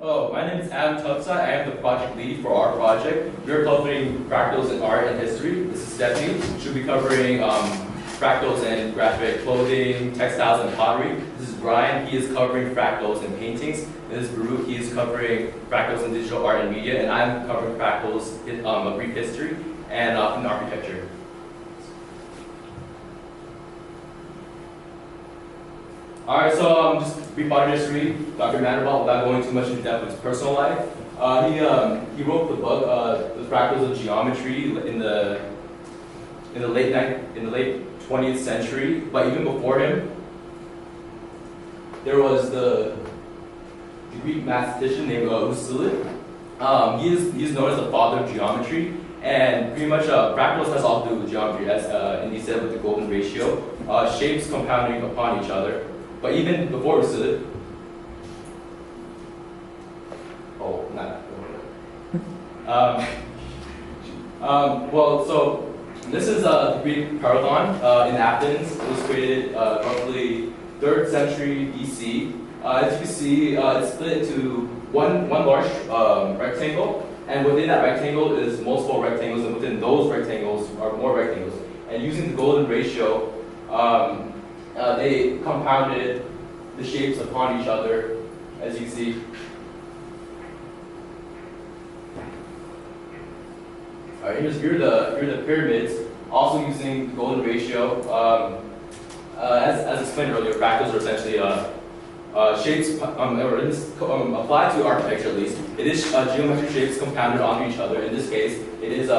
Oh, my name is Adam Tufsai. I am the project lead for our project. We're covering fractals in art and history. This is Stephanie. She'll be covering fractals in graphic clothing, textiles, and pottery. This is Brian. He is covering fractals in paintings. And this is Baruch. He is covering fractals in digital art and media. And I'm covering fractals in Greek history and in architecture. Alright, so just brief art history. Dr. Mandelbaum, without going too much into depth of his personal life, he wrote the book, The Fractals of Geometry, in the late 20th century. But even before him, there was the Greek mathematician named Euclid. He is known as the father of geometry, and pretty much fractals has all to do with geometry, as Indy said with the golden ratio, shapes compounding upon each other. But even before Euclid, well, so this is the Greek Parathon in Athens. It was created roughly 3rd century BC. As you can see, it's split into one large rectangle, and within that rectangle is multiple rectangles, and within those rectangles are more rectangles. And using the golden ratio, they compounded the shapes upon each other, as you see. All right, here are the pyramids, also using the golden ratio. As explained earlier, fractals are essentially shapes applied to architecture. At least it is geometric shapes compounded onto each other. In this case, it is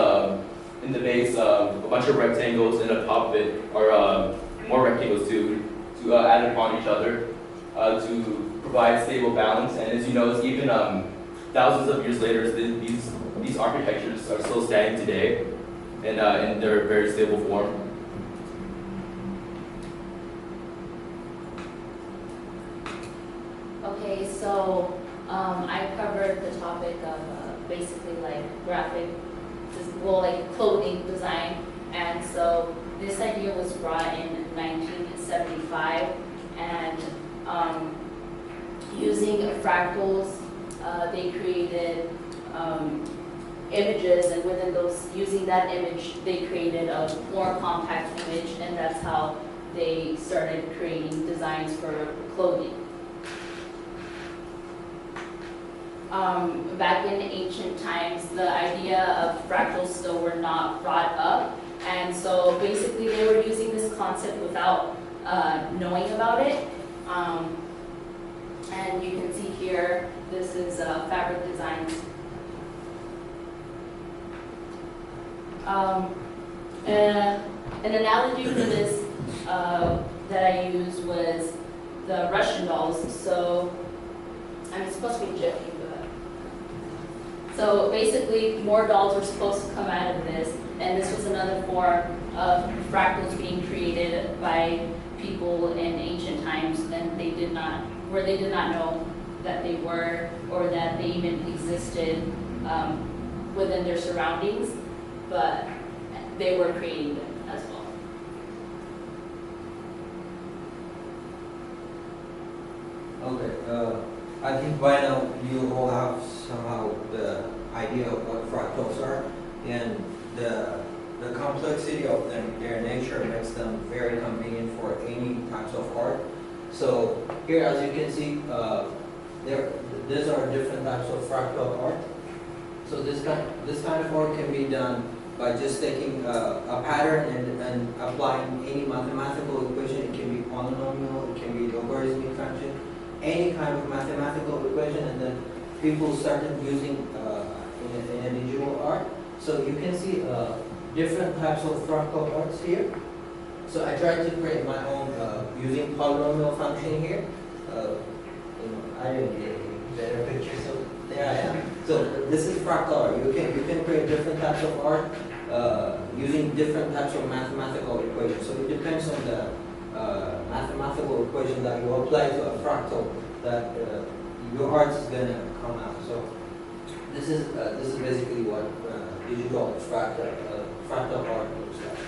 in the base a bunch of rectangles, and on top of it are more rectangles to add upon each other to provide stable balance. And as you know, even thousands of years later, these architectures are still standing today, and in their very stable form. Okay, so I covered the topic of basically like like clothing design, and so this idea was brought in 1975, and using fractals, they created images, and within those, using that image, they created a more compact image, and that's how they started creating designs for clothing. Back in ancient times, the idea of fractals still were not brought up, and so basically they were using this concept without knowing about it. And you can see here, this is fabric designs. An analogy for this that I used was the Russian dolls. So I'm supposed to be joking. So basically, more dolls were supposed to come out of this, and this was another form of fractals being created by people in ancient times, and they did not know that they were, or that they even existed within their surroundings, but they were creating them as well. Okay. I think by now you all have somehow the idea of what fractals are, and the complexity of their nature makes them very convenient for any types of art. So here, as you can see, these are different types of fractal art. So this kind of art can be done by just taking a pattern and applying any mathematical equation. It can be polynomial, it can be logarithmic function, any kind of mathematical equation, and then people started using in a digital art. So you can see different types of fractal arts here. So I tried to create my own using polynomial function here. I didn't get a better picture, so there I am. So this is fractal art. You can create different types of art using different types of mathematical equations. So it depends on the mathematical equation that you apply to a fractal that your art is going to come out. So this is basically what digital fractal art looks like.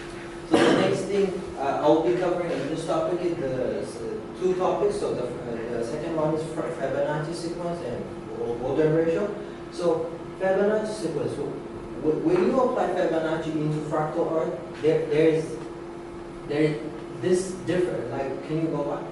So the next thing I'll be covering in this topic is the two topics. So the second one is Fibonacci sequence and golden ratio. So Fibonacci sequence. So when you apply Fibonacci into fractal art, there is this different. Like, can you go back?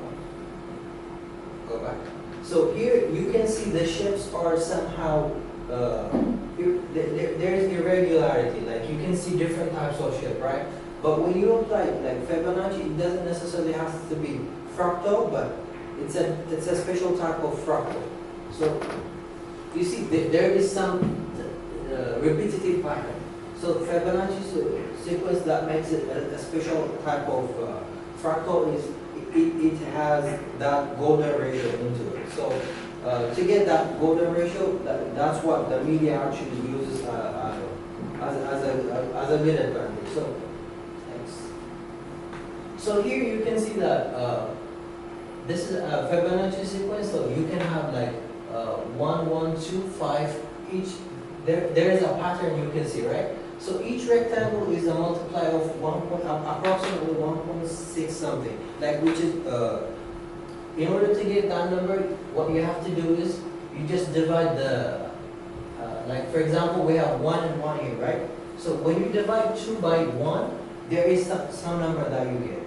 Go back. So here you can see the shapes are somehow there is irregularity. Like you can see different types of shape, right? But when you apply like Fibonacci, it doesn't necessarily have to be fractal, but it's a special type of fractal. So you see there is some repetitive pattern. So Fibonacci sequence that makes it a special type of fractal is it has that golden ratio into it. So to get that golden ratio, that's what the media actually uses as a good advantage. So thanks. So here you can see that this is a Fibonacci sequence. So you can have like 1, 1, 2, 5 each. There is a pattern you can see, right? So each rectangle is a multiply of approximately 1.6 something, like which is, in order to get that number, what you have to do is, you just divide the, like for example, we have 1 and 1 here, right? So when you divide 2 by 1, there is some number that you get.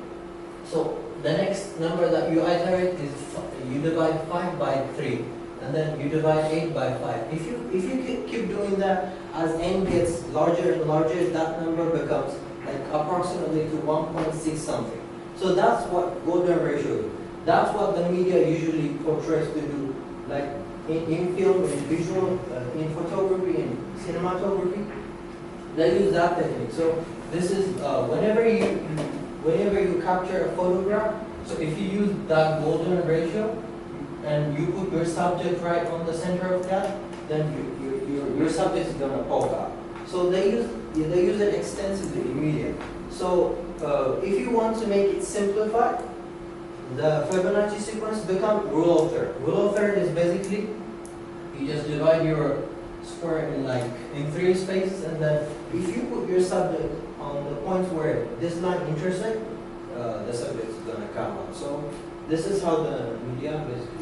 So the next number that you iterate is, you divide 5 by 3. And then you divide 8 by 5. If you keep doing that, as n gets larger and larger, that number becomes like approximately to 1.6 something. So that's what golden ratio is. That's what the media usually portrays to do, like in film, in visual, in photography, in cinematography. They use that technique. So this is whenever you capture a photograph. So if you use that golden ratio, and you put your subject right on the center of that, then your subject is gonna pop out. So they use it extensively in media. So if you want to make it simplified, the Fibonacci sequence become rule of third. Rule of third is basically you just divide your square in 3 spaces, and then if you put your subject on the point where this line intersect, the subject is gonna come out. So this is how the media basically.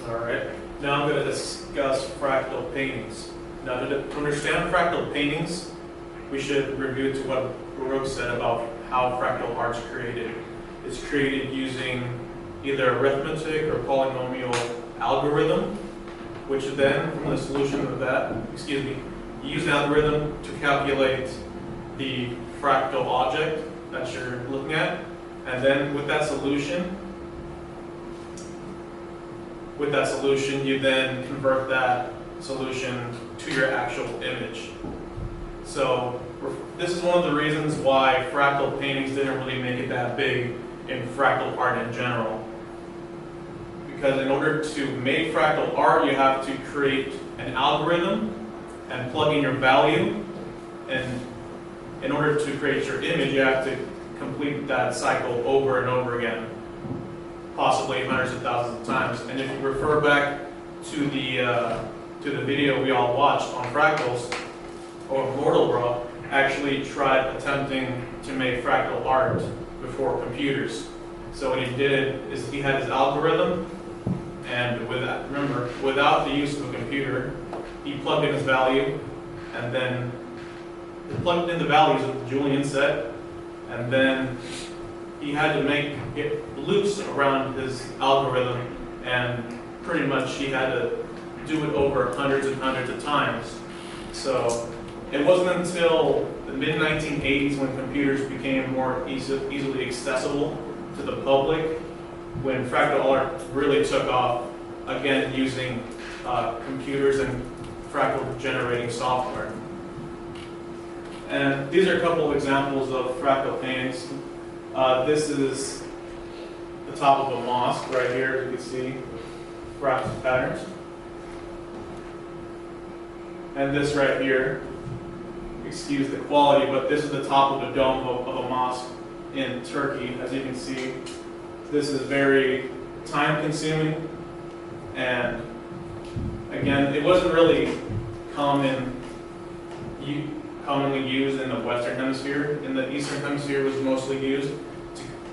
Alright, now I'm going to discuss fractal paintings. Now to understand fractal paintings, we should review to what Baruch said about how fractal art's created. It's created using either arithmetic or polynomial algorithm, which then, from the solution of that, you use an algorithm to calculate the fractal object that you're looking at, and then with that solution, you then convert that solution to your actual image. So this is one of the reasons why fractal paintings didn't really make it that big in fractal art in general. Because in order to make fractal art, you have to create an algorithm and plug in your value, and in order to create your image, you have to complete that cycle over and over again, possibly hundreds of thousands of times. And if you refer back to the video we all watched on Fractals, or Mortalbra actually tried attempting to make fractal art before computers. So what he did is he had his algorithm, and without the use of a computer, he plugged in his value, and then he plugged in the values of the Julian set, and then he had to make it loops around his algorithm, and pretty much he had to do it over hundreds and hundreds of times. So it wasn't until the mid-1980s when computers became more easily accessible to the public when fractal art really took off, again using computers and fractal generating software. And these are a couple of examples of fractal paintings. This is the top of a mosque right here, as you can see, fractal patterns. And this right here, excuse the quality, but this is the top of the dome of a mosque in Turkey. As you can see, this is very time consuming, and Again, it wasn't really commonly used in the Western Hemisphere. In the Eastern Hemisphere, it was mostly used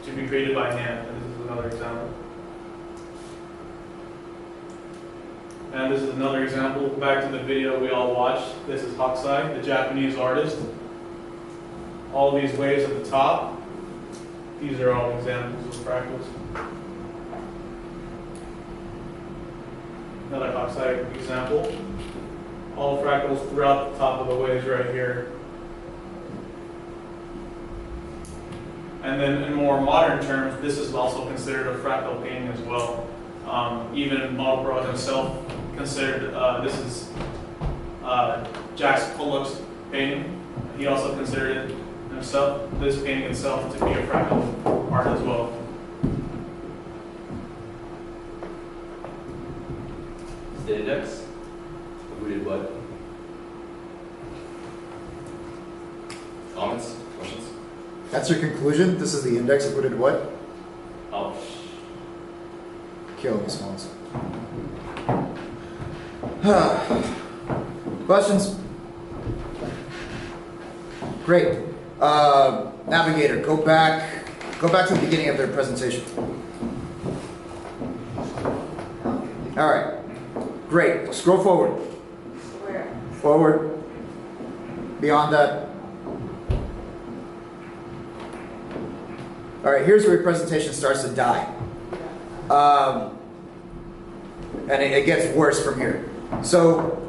to be created by hand. And this is another example. And this is another example. Back to the video we all watched. This is Hokusai, the Japanese artist. All of these waves at the top. These are all examples of fractals. Another Hokusai example. All fractals throughout the top of the waves right here. And then in more modern terms, this is also considered a fractal painting as well. Even Marlborough himself considered, this is Jacques Pollock's painting. He also considered it himself, this painting itself, to be a fractal art as well. The index? Who did what? Comments? Questions? That's your conclusion? This is the index of who did what? Oh. Kill these ones. Questions? Great. Navigator, go back to the beginning of their presentation. All right. Great. Scroll forward. Where? Forward. Beyond that. All right, here's where your presentation starts to die. And it gets worse from here. So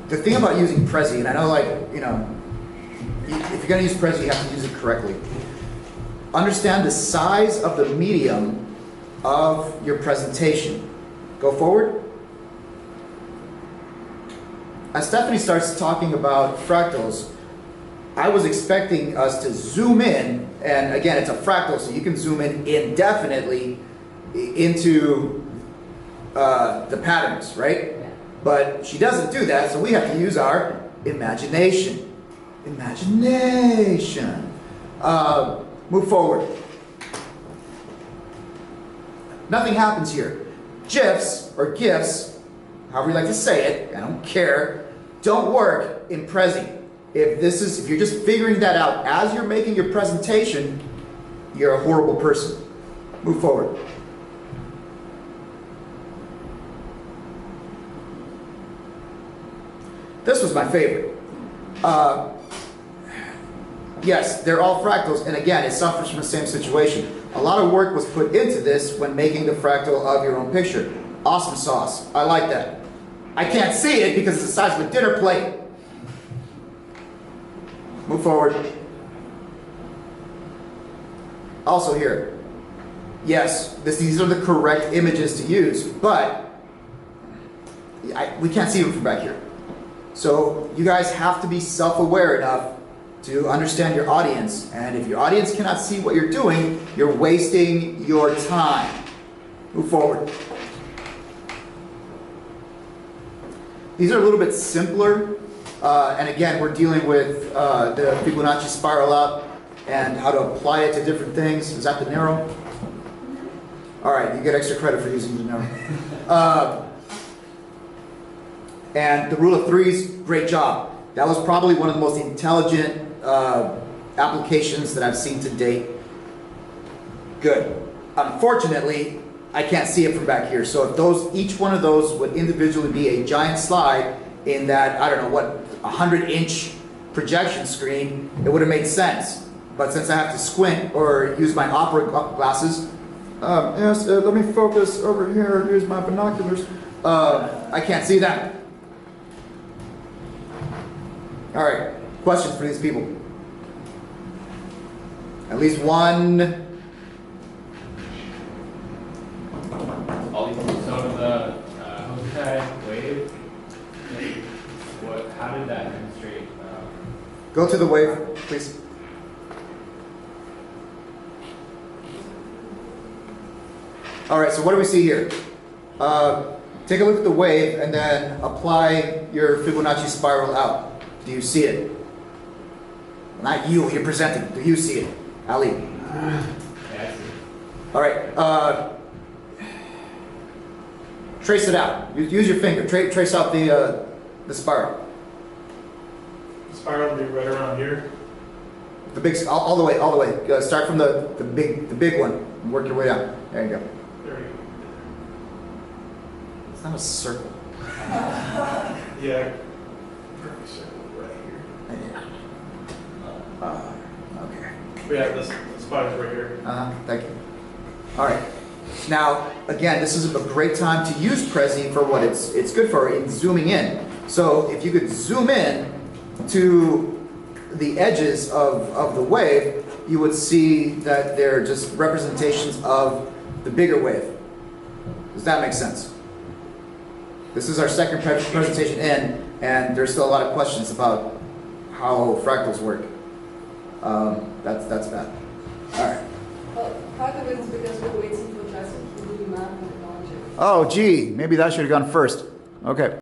the thing about using Prezi, and I know, like, you know, if you're going to use Prezi, you have to use it correctly. Understand the size of the medium of your presentation. Go forward. As Stephanie starts talking about fractals, I was expecting us to zoom in, and again, it's a fractal, so you can zoom in indefinitely into the patterns, right? But she doesn't do that, so we have to use our imagination. Imagination. Move forward. Nothing happens here. GIFs, or GIFs, however you like to say it, I don't care, don't work in Prezi. If you're just figuring that out as you're making your presentation, you're a horrible person. Move forward. This was my favorite. Yes, they're all fractals, and again, it suffers from the same situation. A lot of work was put into this when making the fractal of your own picture. Awesome sauce. I like that. I can't see it because it's the size of a dinner plate. Move forward. Also here, yes, these are the correct images to use, but we can't see them from back here. So you guys have to be self-aware enough to understand your audience. And if your audience cannot see what you're doing, you're wasting your time. Move forward. These are a little bit simpler. And again, we're dealing with the Fibonacci spiral out and how to apply it to different things. Is that De Niro? All right, you get extra credit for using De Niro. And the rule of threes, great job. That was probably one of the most intelligent applications that I've seen to date. Good. Unfortunately, I can't see it from back here. So if each one of those would individually be a giant slide in that, I don't know what, 100-inch projection screen, it would have made sense. But since I have to squint or use my opera glasses, let me focus over here, here's my binoculars, I can't see that. All right, questions for these people? At least one. So the Hokusai wave, how did that demonstrate? Go to the wave, please. All right, so what do we see here? Take a look at the wave and then apply your Fibonacci spiral out. Do you see it? Not you, you're presenting. Do you see it? Ali? Yeah, I see. All right. trace it out. Use your finger. Trace out the spiral. The spiral will be right around here. The big, all the way, all the way. Start from the big one and work your way down. There you go. There you It's not a circle. go. Yeah. Perfect circle right here. Okay. We have this spider's right here. Thank you. All right. Now, again, this is a great time to use Prezi for what it's good for in zooming in. So if you could zoom in to the edges of the wave, you would see that they're just representations of the bigger wave. Does that make sense? This is our second presentation in, and there's still a lot of questions about how fractals work. That's bad. All right. Well, part of it is because we're waiting for Justin to do the math methodology. Oh, gee, maybe that should have gone first. Okay.